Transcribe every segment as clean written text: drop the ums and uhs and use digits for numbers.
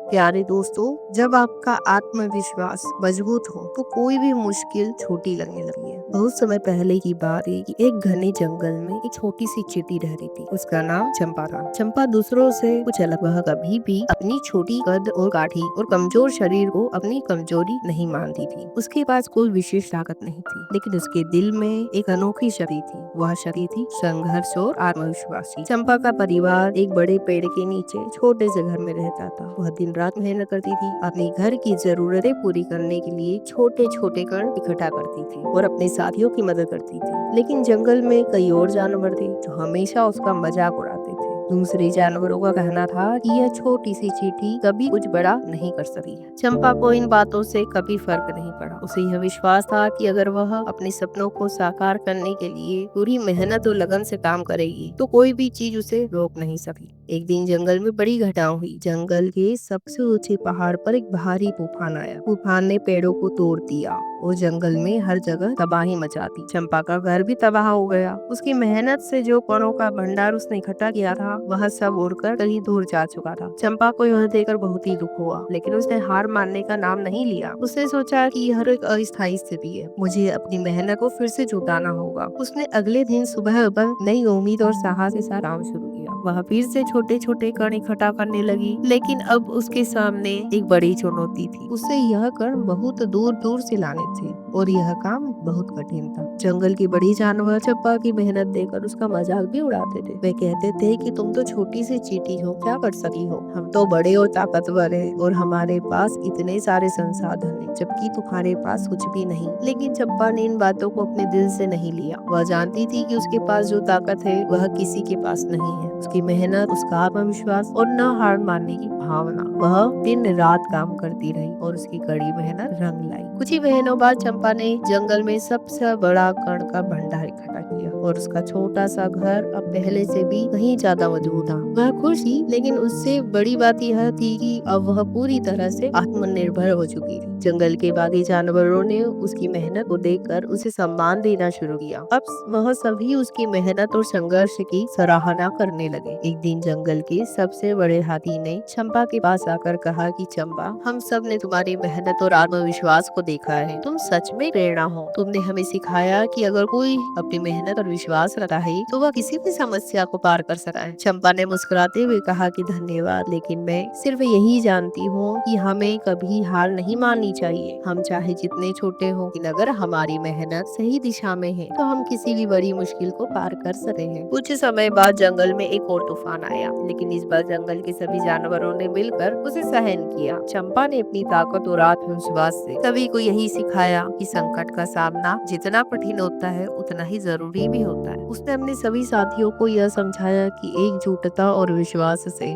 प्यारे दोस्तों, जब आपका आत्मविश्वास मजबूत हो तो कोई भी मुश्किल छोटी लगने लगी है। बहुत समय पहले की बात है कि एक घने जंगल में एक छोटी सी चींटी रह रही थी। उसका नाम चंपा था। चंपा दूसरों से कुछ अलग, वह कभी भी अपनी छोटी कद और काठी और कमजोर शरीर को अपनी कमजोरी नहीं मानती थी। उसके पास कोई विशेष ताकत नहीं थी, लेकिन उसके दिल में एक अनोखी शक्ति थी। वह शक्ति थी संघर्ष और आत्मविश्वास की। चंपा का परिवार एक बड़े पेड़ के नीचे छोटे से घर में रहता था। वह दिन रात मेहनत करती थी, अपने घर की जरूरतें पूरी करने के लिए छोटे छोटे कण इकट्ठा करती थी और अपने साथियों की मदद करती थी। लेकिन जंगल में कई और जानवर थे जो हमेशा उसका मजाक उड़ाते थे। दूसरे जानवरों का कहना था कि यह छोटी सी चींटी कभी कुछ बड़ा नहीं कर सकती। चंपा को इन बातों से कभी फर्क नहीं पड़ा। उसे यह विश्वास था कि अगर वह अपने सपनों को साकार करने के लिए पूरी मेहनत और लगन से काम करेगी तो कोई भी चीज उसे रोक नहीं सकी। एक दिन जंगल में बड़ी घटना हुई। जंगल के सबसे ऊंचे पहाड़ पर एक भारी तूफान आया। तूफान ने पेड़ों को तोड़ दिया और जंगल में हर जगह तबाही मचा दी। चंपा का घर भी तबाह हो गया। उसकी मेहनत से जो कणों का भंडार उसने इकट्ठा किया था वह सब उड़कर कहीं दूर जा चुका था। चंपा को यह देखकर बहुत ही दुख हुआ, लेकिन उसने हार मानने का नाम नहीं लिया। उसने सोचा कि यह एक अस्थायी स्थिति है, मुझे अपनी मेहनत को फिर से जुटाना होगा। उसने अगले दिन सुबह नई उम्मीद और साहस के साथ काम शुरू किया। वह फिर से छोटे छोटे कण इकट्ठा करने लगी, लेकिन अब उसके सामने एक बड़ी चुनौती थी। उसे यह कण बहुत दूर दूर से लाने थे और यह काम बहुत कठिन था। जंगल के बड़ी जानवर चंपा की मेहनत देखकर उसका मजाक भी उड़ाते थे। वे कहते थे कि तुम तो छोटी सी चींटी हो, क्या कर सकी हो, हम तो बड़े और ताकतवर हैं और हमारे पास इतने सारे संसाधन हैं, जबकि तुम्हारे पास कुछ भी नहीं। लेकिन चंपा ने इन बातों को अपने दिल से नहीं लिया। वह जानती थी कि उसके पास जो ताकत है वह किसी के पास नहीं है। उसकी मेहनत, उसका आत्मविश्वास और न हार मानने की भावना। वह दिन रात काम करती रही और उसकी कड़ी मेहनत रंग लाई। कुछ ही महीनों बाद चंपा ने जंगल में सबसे बड़ा कण का भंडार इकट्ठा किया और उसका छोटा सा घर अब पहले से भी कहीं ज्यादा मजबूत था। वह खुश थी, लेकिन उससे बड़ी बात यह थी कि अब वह पूरी तरह से आत्मनिर्भर हो चुकी थी। जंगल के बाकी जानवरों ने उसकी मेहनत को देखकर उसे सम्मान देना शुरू किया। अब वह सभी उसकी मेहनत और संघर्ष की सराहना करने लगे। एक दिन जंगल के सबसे बड़े हाथी ने चंपा के पास आकर कहा कि चंपा, हम सब ने तुम्हारी मेहनत और आत्मविश्वास को देखा है। तुम सच में प्रेरणा हो। तुमने हमें सिखाया कि अगर कोई अपनी मेहनत और विश्वास रखता है तो वह किसी भी समस्या को पार कर सकता है। चंपा ने मुस्कुराते हुए कहा कि धन्यवाद, लेकिन मैं सिर्फ यही जानती हूँ कि हमें कभी हार नहीं माननी चाहिए। हम चाहे जितने छोटे हों, लेकिन अगर हमारी मेहनत सही दिशा में है तो हम किसी भी बड़ी मुश्किल को पार कर सकते हैं। कुछ समय बाद जंगल में एक और तूफान आया, लेकिन इस बार जंगल के सभी जानवरों ने मिलकर उसे सहन किया। चंपा ने अपनी ताकत और आत्मविश्वास से सभी को यही सिखाया कि संकट का सामना जितना कठिन होता है उतना ही जरूरी भी होता है। उसने अपने सभी साथियों को यह समझाया कि एकजुटता और विश्वास से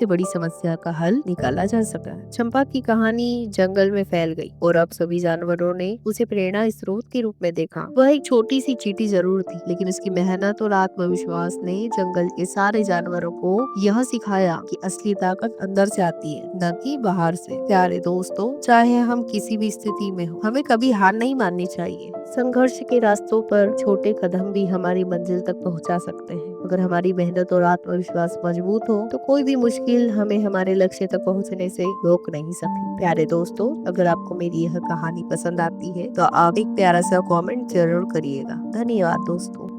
बड़ी समस्या का हल निकाला जा सकता है। चंपा की कहानी जंगल में फैल गई और अब सभी जानवरों ने उसे प्रेरणा स्रोत के रूप में देखा। वह एक छोटी सी चींटी जरूर थी, लेकिन उसकी मेहनत और आत्मविश्वास ने जंगल के सारे जानवरों को यह सिखाया कि असली ताकत अंदर से आती है, न कि बाहर से। प्यारे दोस्तों, चाहे हम किसी भी स्थिति में हो, हमें कभी हार नहीं माननी चाहिए। संघर्ष के रास्तों पर छोटे कदम भी हमारी मंजिल तक पहुंचा सकते हैं। अगर हमारी मेहनत और आत्मविश्वास मजबूत हो तो कोई भी मुश्किल हमें हमारे लक्ष्य तक पहुंचने से रोक नहीं सकती। प्यारे दोस्तों, अगर आपको मेरी यह कहानी पसंद आती है तो आप एक प्यारा सा कमेंट जरूर करिएगा। धन्यवाद दोस्तों।